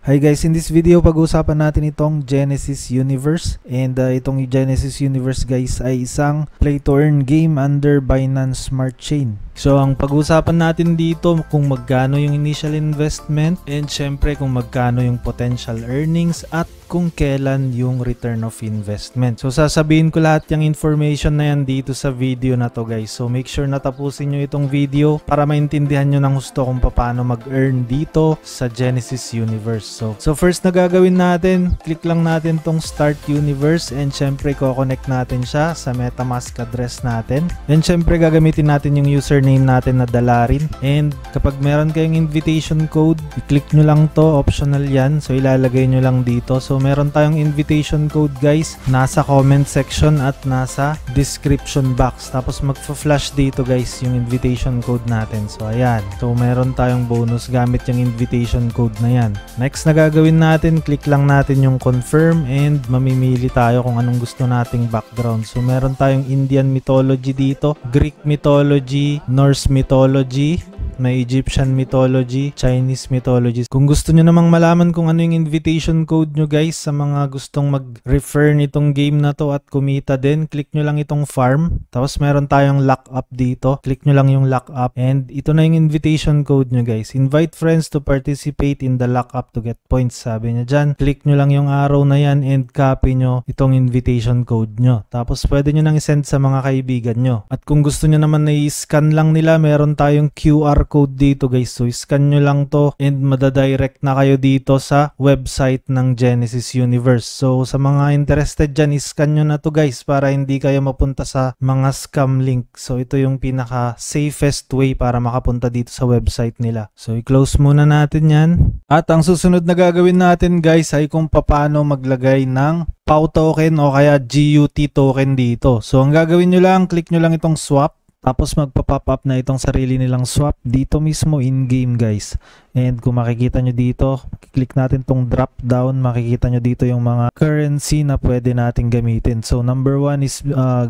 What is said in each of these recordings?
Hi guys, in this video pag-uusapan natin itong Genesis Universe, and itong Genesis Universe guys ay isang play to earn game under Binance Smart Chain. So ang pag-uusapan natin dito kung magkano yung initial investment, and syempre kung magkano yung potential earnings at kung kailan yung return of investment. So sasabihin ko lahat yung information na yan dito sa video na to guys. So make sure na tapusin nyo itong video para maintindihan nyo ng gusto kung paano mag-earn dito sa Genesis Universe. So first na gagawin natin, click lang natin tong Start Universe, and syempre ko-connect natin siya sa MetaMask address natin. And syempre gagamitin natin yung username natin na Dalarin. And kapag meron kayong invitation code, i-click nyo lang to, optional yan. So ilalagay nyo lang dito. So meron tayong invitation code guys, nasa comment section at nasa description box. Tapos magfa-flash dito guys yung invitation code natin. So ayan. So meron tayong bonus gamit yung invitation code na yan. Next na gagawin natin, click lang natin yung confirm and mamimili tayo kung anong gusto nating background. So meron tayong Indian mythology dito, Greek mythology, Norse mythology, may Egyptian mythology, Chinese mythology. Kung gusto nyo namang malaman kung ano yung invitation code nyo guys sa mga gustong mag-refer nitong game na to at kumita din, click nyo lang itong farm. Tapos meron tayong lock up dito. Click nyo lang yung lock up and ito na yung invitation code nyo guys. Invite friends to participate in the lock up to get points. Sabi niya dyan. Click nyo lang yung arrow na yan and copy nyo itong invitation code nyo. Tapos pwede nyo nang isend sa mga kaibigan nyo. At kung gusto nyo naman na i-scan lang nila, meron tayong QR code dito guys. So scan nyo lang to and madadirect na kayo dito sa website ng Genesis Universe. So sa mga interested dyan, scan nyo na to guys para hindi kayo mapunta sa mga scam link. So ito yung pinaka safest way para makapunta dito sa website nila. So i-close muna natin yan. At ang susunod na gagawin natin guys ay kung paano maglagay ng POW token o kaya GUT token dito. So ang gagawin nyo lang, click nyo lang itong swap. Tapos magpa-pop up na itong sarili nilang swap dito mismo in-game guys. And kung makikita nyo dito, click natin itong drop down, makikita nyo dito yung mga currency na pwede natin gamitin. So number 1 is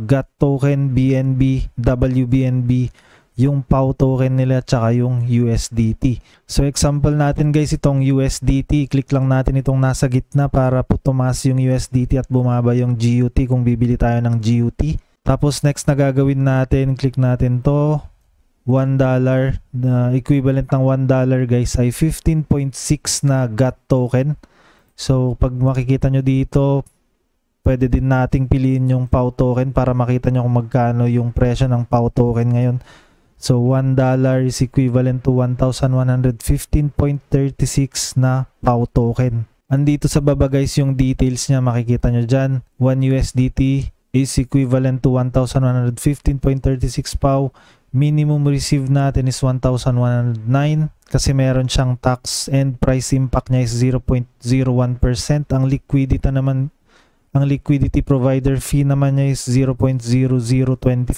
GUT token, BNB, WBNB, yung POW token nila, tsaka yung USDT. So example natin guys, itong USDT, click lang natin itong nasa gitna para tumaas yung USDT at bumaba yung GUT kung bibili tayo ng GUT. Tapos next na gagawin natin, click natin to, $1 na equivalent ng $1 guys ay 15.6 na GUT token. So pag makikita nyo dito, pwede din nating piliin yung POW token para makita nyo kung magkano yung presyo ng POW token ngayon. So $1 is equivalent to 1,115.36 na POW token. Andito sa baba guys yung details niya, makikita nyo dyan. 1 USDT is equivalent to 1,115.36 POW. Minimum receive natin is 1,109 kasi meron siyang tax and price impact niya is 0.01%. Ang liquidity provider fee naman niya is 0.0025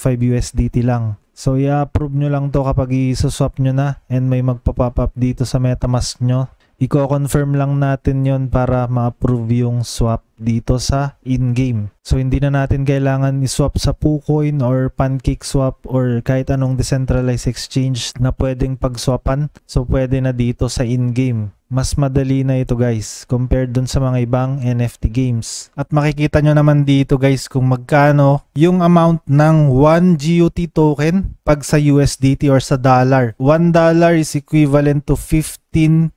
USDT lang. So i-approve nyo lang to kapag i-swap nyo na and may magpa-pop up dito sa MetaMask nyo. I-confirm lang natin yon para ma-approve yung swap dito sa in-game. So hindi na natin kailangan i-swap sa PooCoin or PancakeSwap or kahit anong decentralized exchange na pwedeng pag-swapan. So pwede na dito sa in-game. Mas madali na ito guys compared dun sa mga ibang NFT games. At makikita nyo naman dito guys kung magkano yung amount ng 1 GUT token pag sa USDT or sa dollar. $1 is equivalent to 15.5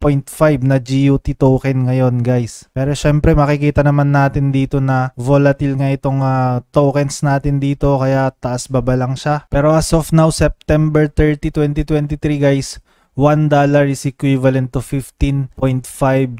na GUT token ngayon guys. Pero syempre makikita naman natin dito na volatile nga itong tokens natin dito kaya taas baba lang siya. Pero as of now, September 30, 2023 guys, $1 is equivalent to 15.5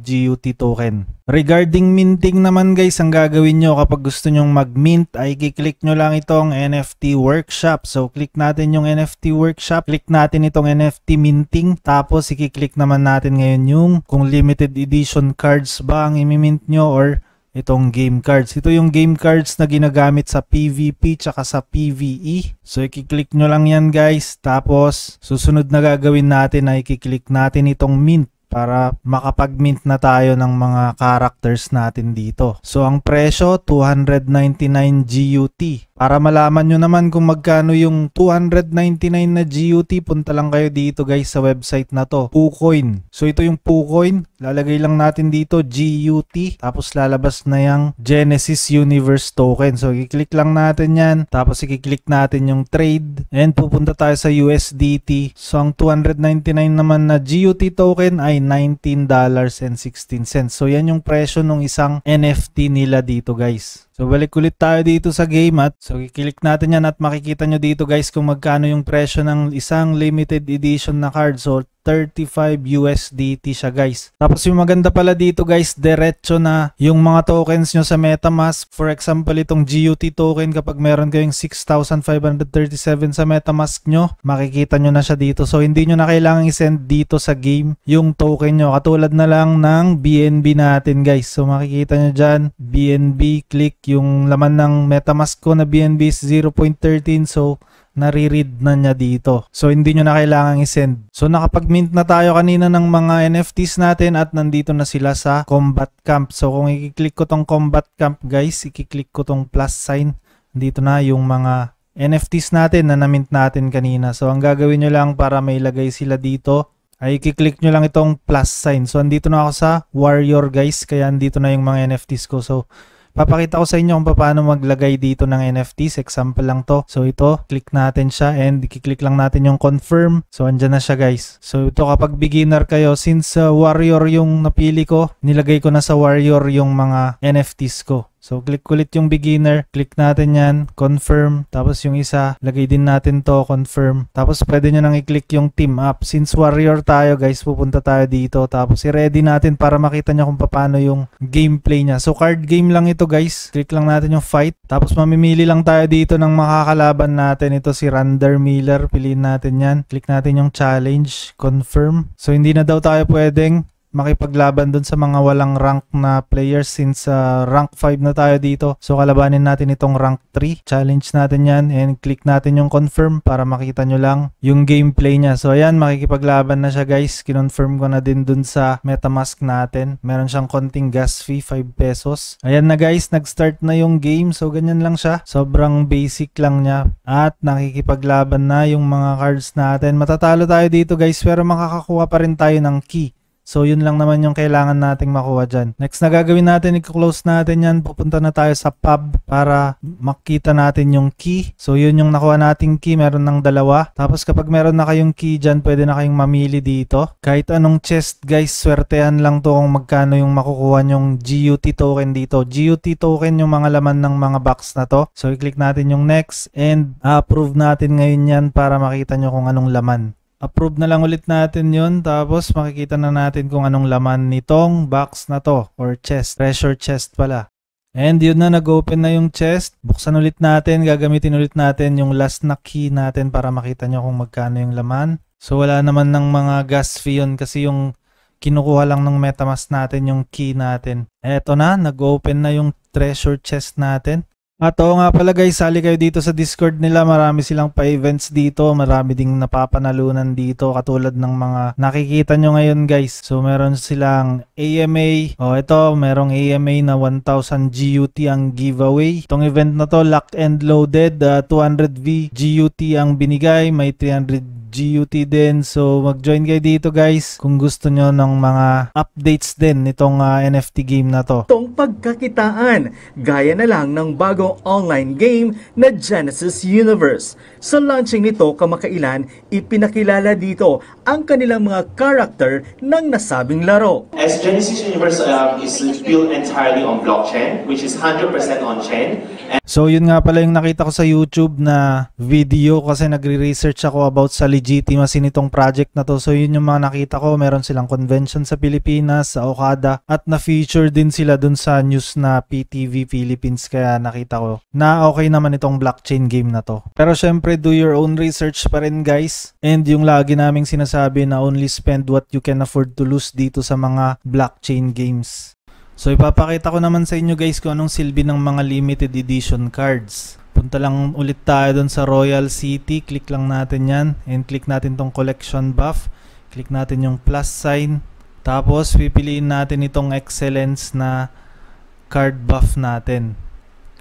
GUT token. Regarding minting naman guys, ang gagawin nyo kapag gusto nyong mag-mint ay kiklik nyo lang itong NFT workshop. So click natin yung NFT workshop, click natin itong NFT minting, tapos ikiklik naman natin ngayon yung kung limited edition cards ba ang imimint nyo or itong game cards. Ito yung game cards na ginagamit sa PvP tsaka sa PvE. So i-click nyo lang yan guys. Tapos susunod na gagawin natin ay i-click natin itong mint para makapag-mint na tayo ng mga characters natin dito. So ang presyo 299 GUT. Para malaman nyo naman kung magkano yung 299 na GUT, punta lang kayo dito guys sa website na to, PooCoin. So ito yung PooCoin, lalagay lang natin dito GUT, tapos lalabas na yung Genesis Universe token. So i-click lang natin yan, tapos i-click natin yung trade, and pupunta tayo sa USDT. So ang 299 naman na GUT token ay $19.16. So yan yung presyo ng isang NFT nila dito guys. So balik ulit tayo dito sa game at so i-click natin yan at makikita nyo dito guys kung magkano yung presyo ng isang limited edition na card. So 35 USDT siya guys. Tapos yung maganda pala dito guys, diretso na yung mga tokens nyo sa MetaMask. For example, itong GUT token, kapag meron kayong 6,537 sa MetaMask nyo, makikita nyo na siya dito. So hindi nyo na kailangan i-send dito sa game yung token nyo. Katulad na lang ng BNB natin guys. So makikita nyo dyan, BNB, click yung laman ng MetaMask ko na BNB is 0.13. So nare-read na niya dito. So hindi nyo na kailangan i-send. So nakapag-mint na tayo kanina ng mga NFTs natin at nandito na sila sa Combat Camp. So kung i-click ko tong Combat Camp guys, i-click ko tong plus sign. Dito na yung mga NFTs natin na na-mint natin kanina. So ang gagawin nyo lang para may ilagay sila dito ay i-click nyo lang itong plus sign. So andito na ako sa Warrior guys, kaya andito na yung mga NFTs ko. So papakita ko sa inyo kung paano maglagay dito ng NFTs. Example lang to. So ito, click natin siya and i-click lang natin yung confirm. So andyan na siya guys. So ito kapag beginner kayo, since Warrior yung napili ko, nilagay ko na sa Warrior yung mga NFTs ko. So click ulit yung beginner, click natin yan, confirm, tapos yung isa, lagay din natin to, confirm. Tapos pwede nyo nang i-click yung team up. Since Warrior tayo guys, pupunta tayo dito, tapos i-ready natin para makita nyo kung paano yung gameplay nya. So card game lang ito guys, click lang natin yung fight, tapos mamimili lang tayo dito ng makakalaban natin. Ito si Rander Miller, piliin natin yan, click natin yung challenge, confirm. So hindi na daw tayo pwedeng makipaglaban dun sa mga walang rank na players since rank 5 na tayo dito. So kalabanin natin itong rank 3. Challenge natin yan and click natin yung confirm para makita nyo lang yung gameplay nya. So ayan, makikipaglaban na siya guys. Kinonfirm ko na din dun sa MetaMask natin. Meron siyang konting gas fee, 5 pesos. Ayan na guys, nag-start na yung game. So ganyan lang siya. Sobrang basic lang niya. At nakikipaglaban na yung mga cards natin. Matatalo tayo dito guys, pero makakakuha pa rin tayo ng key. So yun lang naman yung kailangan nating makuha dyan. Next na gagawin natin, i-close natin yan. Pupunta na tayo sa pub para makita natin yung key. So yun yung nakuha nating key, meron ng dalawa. Tapos kapag meron na kayong key dyan, pwede na kayong mamili dito. Kahit anong chest guys, swertehan lang to kung magkano yung makukuha yung GUT token dito. GUT token yung mga laman ng mga box na to. So i-click natin yung next and approve natin ngayon yan para makita nyo kung anong laman. Approve na lang ulit natin yun, tapos makikita na natin kung anong laman nitong box na to or chest, treasure chest pala. And yun na, nag-open na yung chest. Buksan ulit natin, gagamitin ulit natin yung last na key natin para makita nyo kung magkano yung laman. So wala naman ng mga gas fee yun kasi yung kinukuha lang ng MetaMask natin yung key natin. Eto na, nag-open na yung treasure chest natin. At oo nga pala guys, sali kayo dito sa Discord nila. Marami silang pa-events dito. Marami ding napapanalunan dito katulad ng mga nakikita nyo ngayon guys. So meron silang AMA. Ito, merong AMA na 1,000 GUT ang giveaway. Itong event na to, locked and loaded. 200V GUT ang binigay. May 300 GUT din. So mag-join kayo dito guys kung gusto nyo ng mga updates din nitong NFT game na to. Itong pagkakitaan, gaya na lang ng bagong online game na Genesis Universe. Sa launching nito kamakailan, ipinakilala dito ang kanilang mga character ng nasabing laro. As Genesis Universe is built entirely on blockchain, which is 100% on-chain. So yun nga pala yung nakita ko sa YouTube na video kasi nagre-research ako about sa legitimacy nitong project na to. So yun yung mga nakita ko, meron silang convention sa Pilipinas, sa Okada, at na-feature din sila dun sa news na PTV Philippines, kaya nakita ko na okay naman itong blockchain game na to. Pero syempre do your own research pa rin guys, and yung lagi naming sinasabi na only spend what you can afford to lose dito sa mga blockchain games. So ipapakita ko naman sa inyo guys kung anong silbi ng mga limited edition cards. Punta lang ulit tayo dun sa Royal City, click lang natin yan, and click natin tong collection buff, click natin yung plus sign, tapos pipiliin natin itong excellence na card buff natin.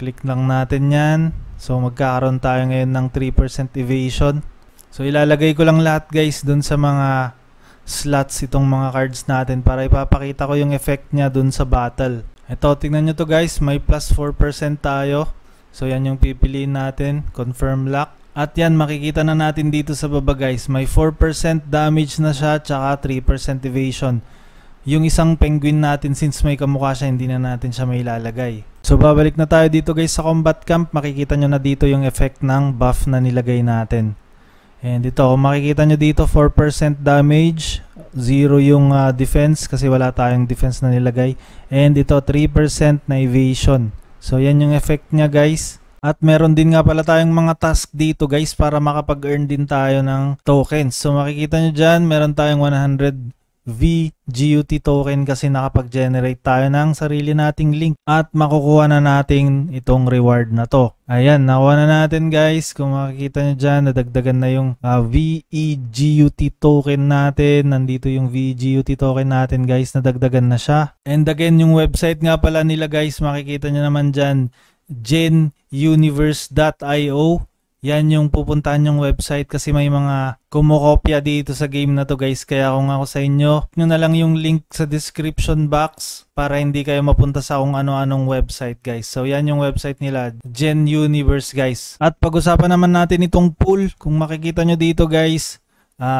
Click lang natin yan, So magkakaroon tayo ngayon ng 3% evasion. So ilalagay ko lang lahat guys dun sa mga slots itong mga cards natin para ipapakita ko yung effect niya dun sa battle. Ito, tingnan nyo to guys, may plus 4% tayo. So yan yung pipiliin natin, confirm lock. At yan, makikita na natin dito sa baba guys, may 4% damage na siya, tsaka 3% evasion. Yung isang penguin natin, since may kamukha siya, hindi na natin siya may ilalagay. So babalik na tayo dito guys sa combat camp. Makikita nyo na dito yung effect ng buff na nilagay natin. And ito, kung makikita nyo dito, 4% damage, 0 yung defense kasi wala tayong defense na nilagay. And ito, 3% na evasion. So yan yung effect niya guys. At meron din nga pala tayong mga task dito guys para makapag-earn din tayo ng tokens. So makikita nyo dyan, meron tayong 100 VGUT token kasi nakapag-generate tayo ng sarili nating link at makukuha na natin itong reward na to. Ayan, nakuha na natin guys. Kung makikita nyo dyan, nadagdagan na yung VEGUT token natin. Nandito yung VEGUT token natin guys, nadagdagan na siya. And again, yung website nga pala nila guys, makikita nyo naman dyan, genuniverse.io. Yan yung pupuntahan yung website kasi may mga kumokopya dito sa game na to guys. Kaya kung ako sa inyo, nyo na lang yung link sa description box para hindi kayo mapunta sa kung ano-anong website guys. So yan yung website nila, Gen Universe guys. At pag-usapan naman natin itong pool. Kung makikita nyo dito guys,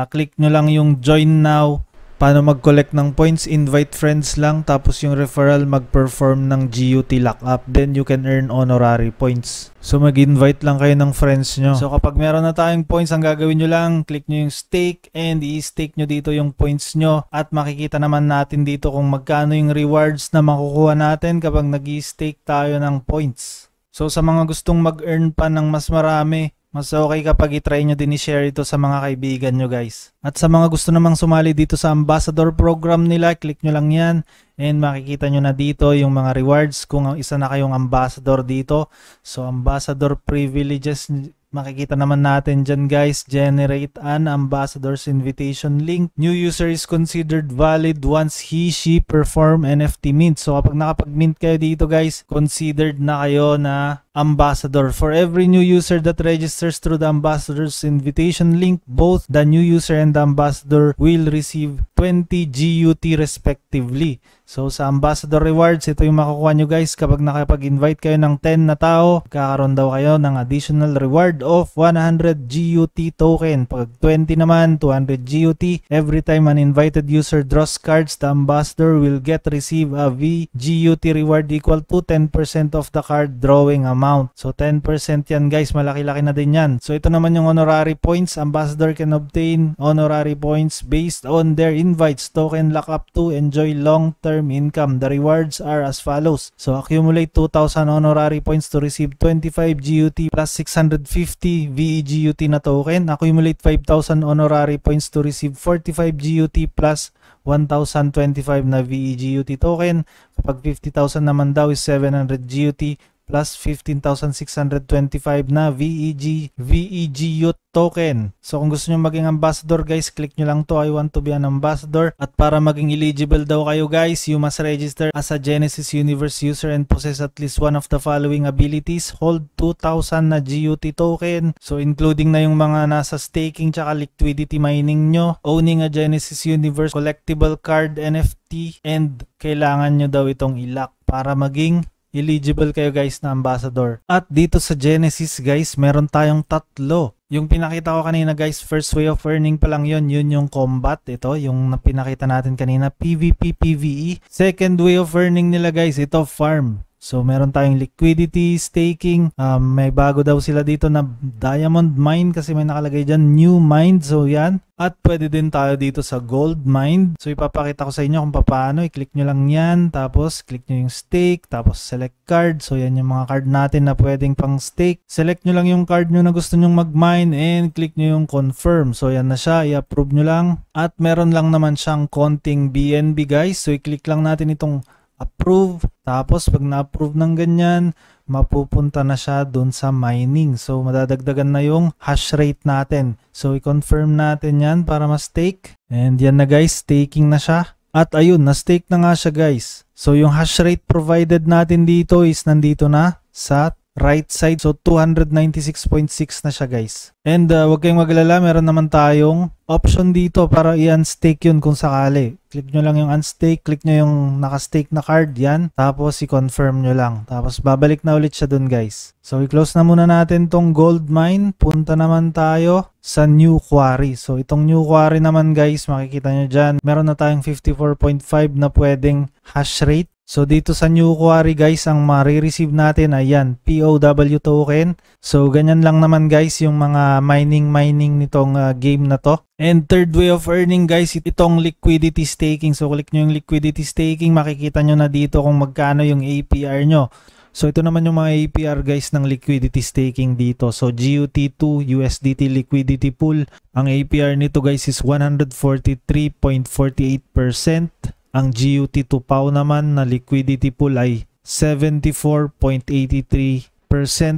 click nyo lang yung join now. Paano mag-collect ng points, invite friends lang, tapos yung referral mag-perform ng GUT lockup, then you can earn honorary points. So mag-invite lang kayo ng friends nyo. So kapag meron na tayong points, ang gagawin nyo lang, click nyo yung stake and i-stake nyo dito yung points nyo at makikita naman natin dito kung magkano yung rewards na makukuha natin kapag nag-i-stake tayo ng points. So sa mga gustong mag-earn pa ng mas marami, mas okay kapag i-try nyo din i-share ito sa mga kaibigan nyo guys. At sa mga gusto namang sumali dito sa ambassador program nila, click nyo lang yan and makikita nyo na dito yung mga rewards kung isa na kayong ambassador dito. So ambassador privileges, makikita naman natin dyan guys, generate an ambassador's invitation link. New user is considered valid once he/she perform NFT mint. So kapag nakapag-mint kayo dito guys, considered na kayo na ambassador. For every new user that registers through the ambassador's invitation link, both the new user and the ambassador will receive 20 GUT respectively. So sa ambassador rewards, ito yung makukuha nyo guys kapag nakapag-invite kayo ng 10 na tao, kakaroon daw kayo ng additional reward of 100 GUT token. Pag 20 naman, 200 GUT. Every time an invited user draws cards, the ambassador will receive a VGUT reward equal to 10% of the card drawing amount. So 10% yan guys, malaki-laki na din yan. So ito naman yung honorary points. Ambassador can obtain honorary points based on their invites, token lockup to enjoy long-term income. The rewards are as follows. So accumulate 2,000 honorary points to receive 25 GUT plus 650 VEGUT na token. Accumulate 5,000 honorary points to receive 45 GUT plus 1,025 na VEGUT token. Kapag 50,000 naman daw is 700 GUT plus 15,625 na VEGUT token. So kung gusto nyo maging ambassador guys, click nyo lang to, I want to be an ambassador. At para maging eligible daw kayo guys, you must register as a Genesis Universe user and possess at least one of the following abilities. Hold 2,000 na GUT token. So including na yung mga nasa staking tsaka liquidity mining nyo. Owning a Genesis Universe collectible card NFT. And kailangan nyo daw itong i-lock para maging eligible kayo guys na ambassador. At dito sa Genesis guys, meron tayong tatlo. Yung pinakita ko kanina guys, first way of earning pa lang yun yung combat. Ito, yung pinakita natin kanina, PvP, PvE. Second way of earning nila guys, ito farm. So meron tayong liquidity, staking, may bago daw sila dito na diamond mine kasi may nakalagay dyan new mine. So yan, at pwede din tayo dito sa gold mine. So ipapakita ko sa inyo kung paano. I-click nyo lang yan, tapos click nyo yung stake, tapos select card. So yan yung mga card natin na pwedeng pang stake. Select nyo lang yung card nyo na gusto nyong mag-mine and click nyo yung confirm. So yan na siya, i-approve nyo lang. At meron lang naman siyang konting BNB guys. So i-click lang natin itong approve. Tapos pag na-approve ng ganyan, mapupunta na siya dun sa mining. So madadagdagan na yung hash rate natin. So i-confirm natin yan para ma-stake. And yan na guys, staking na siya. At ayun, na-stake na nga siya guys. So yung hash rate provided natin dito is nandito na sa right side. So 296.6 na siya guys. And wag kayong magalala, meron naman tayong option dito para i-unstake yun kung sakali. Click nyo lang yung unstake, click nyo yung nakastake na card, yan. Tapos i-confirm nyo lang. Tapos babalik na ulit siya dun guys. So i-close na muna natin tong gold mine. Punta naman tayo sa new quarry. So itong new quarry naman guys, makikita nyo dyan. Meron na tayong 54.5 na pwedeng hash rate. So dito sa new quarry guys, ang marireceive natin ay yan, POW token. So ganyan lang naman guys yung mga mining nitong game na to. And third way of earning guys, itong liquidity staking. So click nyo yung liquidity staking, makikita nyo na dito kung magkano yung APR nyo. So ito naman yung mga APR guys ng liquidity staking dito. So GUT2 USDT liquidity pool, ang APR nito guys is 143.48%. Ang GUT2 POW naman na liquidity pool ay 74.83%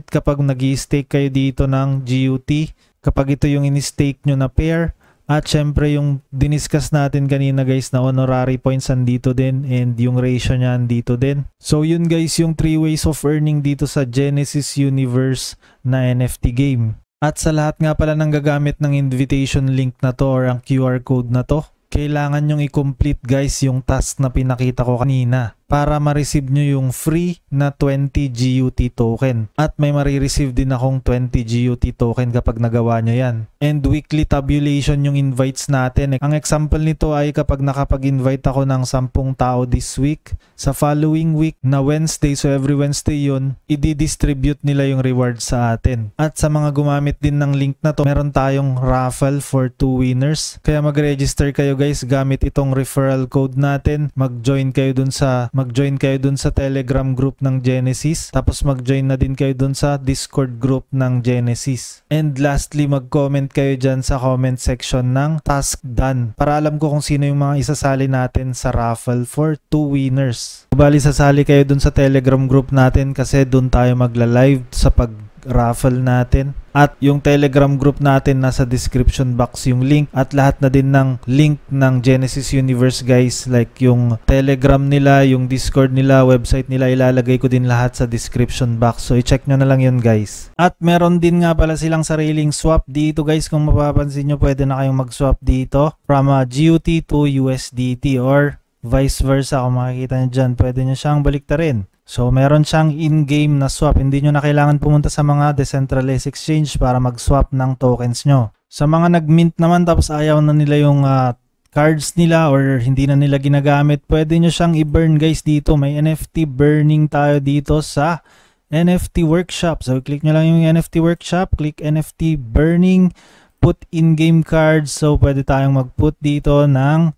kapag nag-i-stake kayo dito ng GUT. Kapag ito yung in-stake nyo na pair. At syempre yung diniscuss natin kanina guys na honorary points andito din and yung ratio niya andito din. So yun guys yung 3 ways of earning dito sa Genesis Universe na NFT game. At sa lahat nga pala ng gagamit ng invitation link na to or ang QR code na to, kailangan nyong i-complete guys yung task na pinakita ko kanina para ma-receive nyo yung free na 20 GUT token. At may marireceive din akong 20 GUT token kapag nagawa nyo yan. And weekly tabulation yung invites natin. Ang example nito ay kapag nakapag-invite ako ng 10 tao this week, sa following week na Wednesday, so every Wednesday yun, i-distribute nila yung reward sa atin. At sa mga gumamit din ng link na to, meron tayong raffle for 2 winners. Kaya mag-register kayo guys gamit itong referral code natin. Mag-join kayo dun sa Telegram group ng Genesis. Tapos mag-join na din kayo dun sa Discord group ng Genesis. And lastly, mag-comment kayo dyan sa comment section ng task done para alam ko kung sino yung mga isasali natin sa raffle for 2 winners. Bali, sasali kayo dun sa Telegram group natin kasi dun tayo magla-live sa pag-raffle natin. At yung Telegram group natin nasa description box yung link at lahat na din ng link ng Genesis Universe guys, like yung Telegram nila, yung Discord nila, website nila, ilalagay ko din lahat sa description box. So i-check nyo na lang yun guys. At meron din nga pala silang sariling swap dito guys. Kung mapapansin nyo, pwede na kayong mag-swap dito from GUT to USDT or vice versa. Kung makikita nyo dyan, pwede nyo siyang baliktarin. So meron siyang in-game na swap. Hindi nyo na kailangan pumunta sa mga decentralized exchange para mag-swap ng tokens nyo. Sa mga nag-mint naman tapos ayaw na nila yung cards nila or hindi na nila ginagamit, pwede nyo siyang i-burn guys dito. May NFT burning tayo dito sa NFT workshop. So click nyo lang yung NFT workshop, click NFT burning, put in-game cards. So pwede tayong mag-put dito ng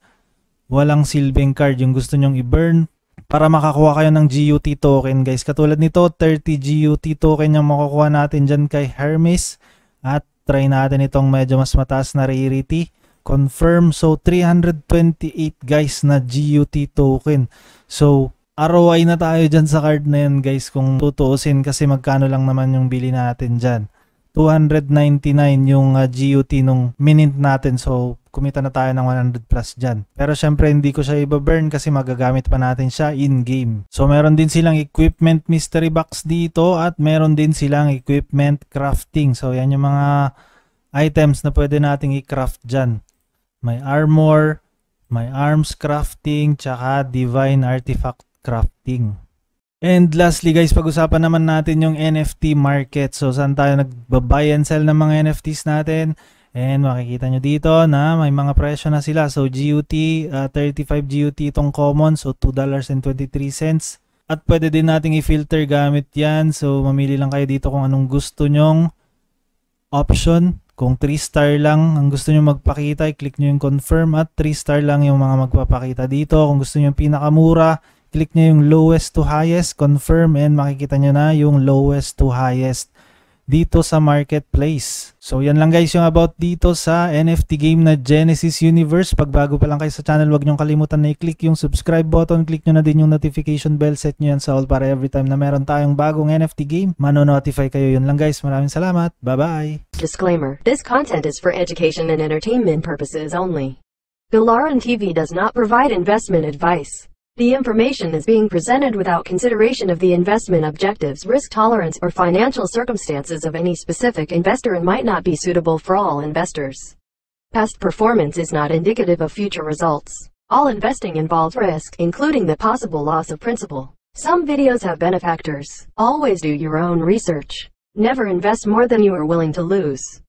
walang silbing card yung gusto nyong i-burn para makakuha kayo ng GUT token guys. Katulad nito, 30 GUT token yung makukuha natin dyan kay Hermes. At try natin itong medyo mas mataas na rarity. Confirm. So 328 guys na GUT token. So ROI na tayo dyan sa card na yan guys kung tutuusin kasi magkano lang naman yung bili natin dyan. 299 yung GUT nung minint natin. So kumita na tayo ng 100 plus dyan. Pero syempre hindi ko siya i-burn kasi magagamit pa natin siya in-game. So meron din silang equipment mystery box dito at meron din silang equipment crafting. So yan yung mga items na pwede nating i-craft dyan. May armor, may arms crafting, tsaka divine artifact crafting. And lastly guys, pag-usapan naman natin yung NFT market. So saan tayo nag-buy and sell ng mga NFTs natin? And makikita nyo dito na may mga presyo na sila. So GUT, 35 GUT itong common. So $2.23. At pwede din nating i-filter gamit yan. So mamili lang kayo dito kung anong gusto nyong option. Kung 3 star lang ang gusto nyo magpakita, i-click nyo yung confirm. At 3 star lang yung mga magpapakita dito. Kung gusto nyo yung pinakamura, click nyo yung lowest to highest, confirm, and makikita nyo na yung lowest to highest dito sa marketplace. So yan lang guys yung about dito sa NFT game na Genesis Universe. Pag bago pa lang kayo sa channel, huwag nyong kalimutan na i-click yung subscribe button, click nyo na din yung notification bell, set nyo yan sa all para every time na meron tayong bagong NFT game, mano-notify kayo. Yun lang guys, maraming salamat, bye bye. Disclaimer: this content is for education and entertainment purposes only. Galaran TV does not provide investment advice. The information is being presented without consideration of the investment objectives, risk tolerance, or financial circumstances of any specific investor and might not be suitable for all investors. Past performance is not indicative of future results. All investing involves risk, including the possible loss of principal. Some videos have benefactors. Always do your own research. Never invest more than you are willing to lose.